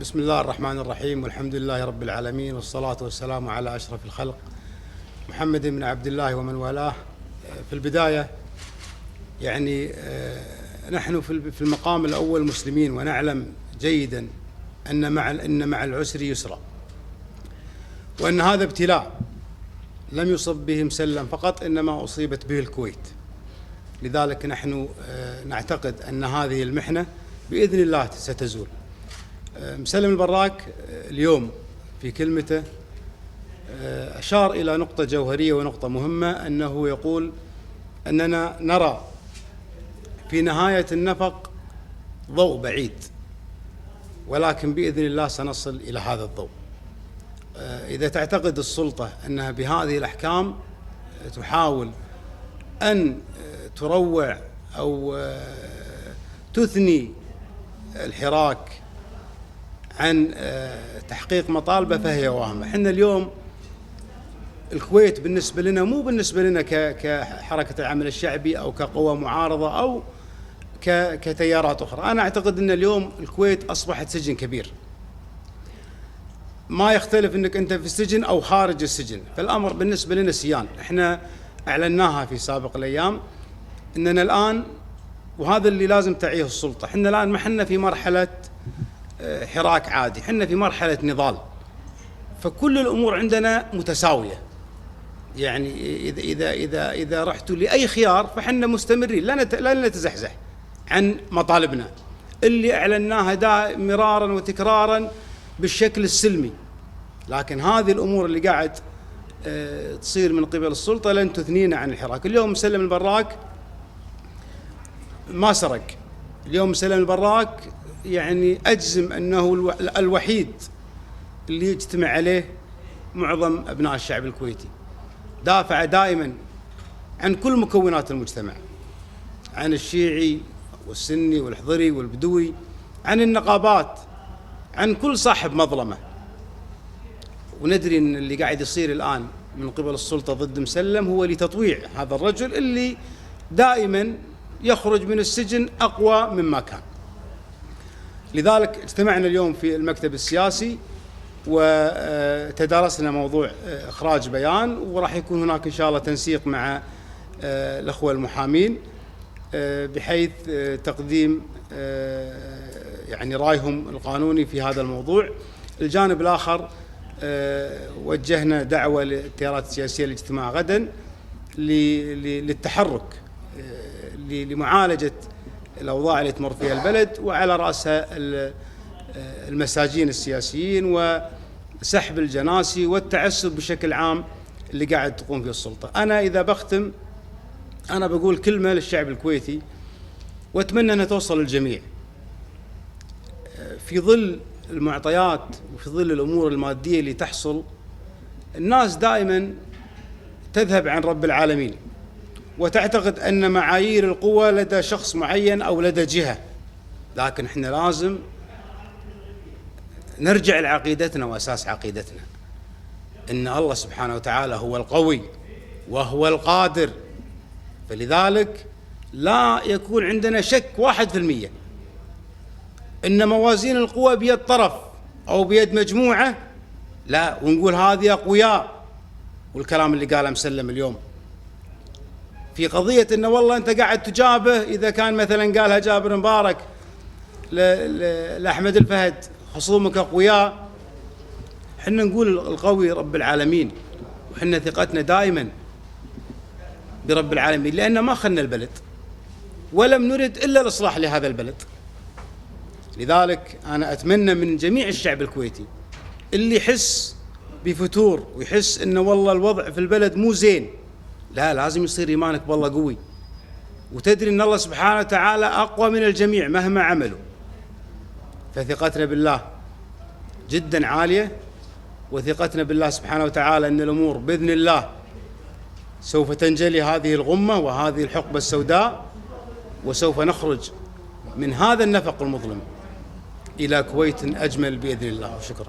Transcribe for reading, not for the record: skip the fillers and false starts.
بسم الله الرحمن الرحيم، والحمد لله رب العالمين، والصلاة والسلام على أشرف الخلق محمد بن عبد الله ومن والاه. في البداية نحن في المقام الأول مسلمين، ونعلم جيدا أن مع العسر يسرا، وأن هذا ابتلاء لم يصب به مسلم فقط، إنما أصيبت به الكويت. لذلك نحن نعتقد أن هذه المحنة بإذن الله ستزول. مسلم البراك اليوم في كلمته أشار إلى نقطة جوهرية ونقطة مهمة، أنه يقول أننا نرى في نهاية النفق ضوء بعيد، ولكن بإذن الله سنصل إلى هذا الضوء. إذا تعتقد السلطة أنها بهذه الأحكام تحاول أن تروع أو تثني الحراك عن تحقيق مطالبه فهي واهمة. احنا اليوم الكويت بالنسبة لنا مو بالنسبة لنا كحركة العمل الشعبي أو كقوى معارضة أو كتيارات أخرى. أنا أعتقد أن اليوم الكويت أصبحت سجن كبير، ما يختلف أنك أنت في السجن أو خارج السجن، فالأمر بالنسبة لنا سيان. احنا أعلناها في سابق الأيام أننا الآن، وهذا اللي لازم تعيه السلطة، احنا الآن ما حنا في مرحلة حراك عادي، حنا في مرحلة نضال، فكل الأمور عندنا متساوية. يعني إذا رحتوا لأي خيار فحنا مستمرين، لا نتزحزح عن مطالبنا اللي أعلناها مرارا وتكرارا بالشكل السلمي. لكن هذه الأمور اللي قاعد تصير من قبل السلطة لن تثنينا عن الحراك. اليوم مسلم البراك ما سرق، اليوم مسلم البراك أجزم أنه الوحيد اللي يجتمع عليه معظم أبناء الشعب الكويتي. دافع دائما عن كل مكونات المجتمع، عن الشيعي والسني والحضري والبدوي، عن النقابات، عن كل صاحب مظلمة. وندري أن اللي قاعد يصير الآن من قبل السلطة ضد مسلم هو لتطويع هذا الرجل اللي دائما يخرج من السجن أقوى مما كان. لذلك اجتمعنا اليوم في المكتب السياسي وتدارسنا موضوع إخراج بيان، وراح يكون هناك إن شاء الله تنسيق مع الأخوة المحامين بحيث تقديم رأيهم القانوني في هذا الموضوع. الجانب الآخر وجهنا دعوة للتيارات السياسية للاجتماع غدا للتحرك لمعالجة الأوضاع اللي تمر فيها البلد، وعلى رأسها المساجين السياسيين وسحب الجناسي والتعسف بشكل عام اللي قاعد تقوم فيه السلطة. أنا إذا بختم أنا بقول كلمة للشعب الكويتي، وأتمنى أنها توصل للجميع. في ظل المعطيات وفي ظل الأمور المادية اللي تحصل، الناس دائما تذهب عن رب العالمين وتعتقد أن معايير القوة لدى شخص معين أو لدى جهة، لكن احنا لازم نرجع لعقيدتنا وأساس عقيدتنا، إن الله سبحانه وتعالى هو القوي وهو القادر. فلذلك لا يكون عندنا شك 1% إن موازين القوة بيد طرف أو بيد مجموعة، لا، ونقول هذه أقوياء. والكلام اللي قاله مسلم اليوم في قضية إنه والله أنت قاعد تجابه، إذا كان مثلا قالها جابر مبارك لأحمد الفهد خصومك أقوياء، حنا نقول القوي رب العالمين، وحنا ثقتنا دائما برب العالمين، لأن ما خلنا البلد ولم نرد إلا الإصلاح لهذا البلد. لذلك أنا أتمنى من جميع الشعب الكويتي اللي يحس بفتور ويحس إنه والله الوضع في البلد مو زين، لا، لازم يصير إيمانك بالله قوي، وتدري أن الله سبحانه وتعالى أقوى من الجميع مهما عملوا. فثقتنا بالله جدا عالية، وثقتنا بالله سبحانه وتعالى أن الأمور بإذن الله سوف تنجلي هذه الغمة وهذه الحقبة السوداء، وسوف نخرج من هذا النفق المظلم إلى كويت أجمل بإذن الله. وشكرا.